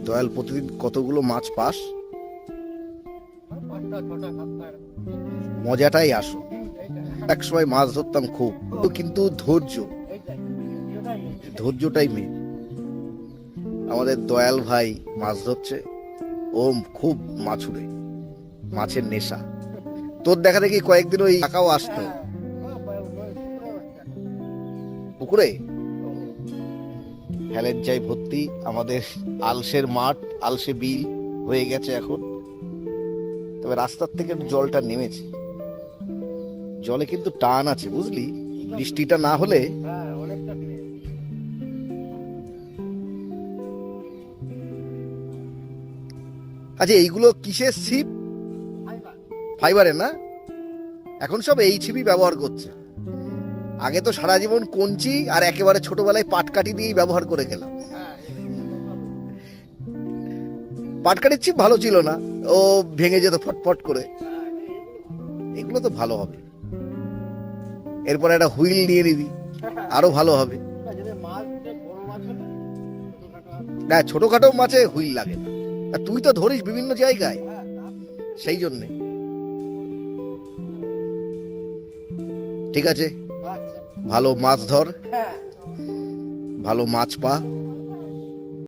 দয়াল, প্রতিদিন কতগুলো মাছ পাস? মজাটাই আসো। এক সময় মাছ ধরতাম খুব, কিন্তু ধৈর্যটাই মেন। আমাদের দয়াল ভাই মাছ ধরছে, ও খুব মাছুরে, মাছের নেশা। তোর দেখা দেখি কয়েকদিন ওই কাকাও আসতো পুকুরে, ফেলের যাই ভর্তি। আমাদের আলসের মাঠ, আলসে বিল হয়ে গেছে এখন। তবে রাস্তার থেকে জলটা নেমেছে, জলে কিন্তু টান আছে বুঝলি, বৃষ্টিটা না হলে। আচ্ছা, এইগুলো কিসের ছিপ? ফাইবারের না? এখন সব এই ছিপই ব্যবহার করছে। আগে তো সারা জীবন কঞ্চি আর একেবারে ছোটবেলায় পাটকাঠি দিয়েই ব্যবহার করে গেলাম। পাটকাঠির ছিপ ভালো ছিল না, ও ভেঙে যেত ফটফট করে। এগুলো তো ভালো হবে। এরপরে একটা হুইল নিয়ে নিবি, আরো ভালো হবে। না, ছোটখাটো মাছে হুইল লাগে না। আর তুই তো ধরিস বিভিন্ন জায়গায়, সেই জন্যে। ঠিক আছে, ভালো মাছ ধর, ভালো মাছ পা।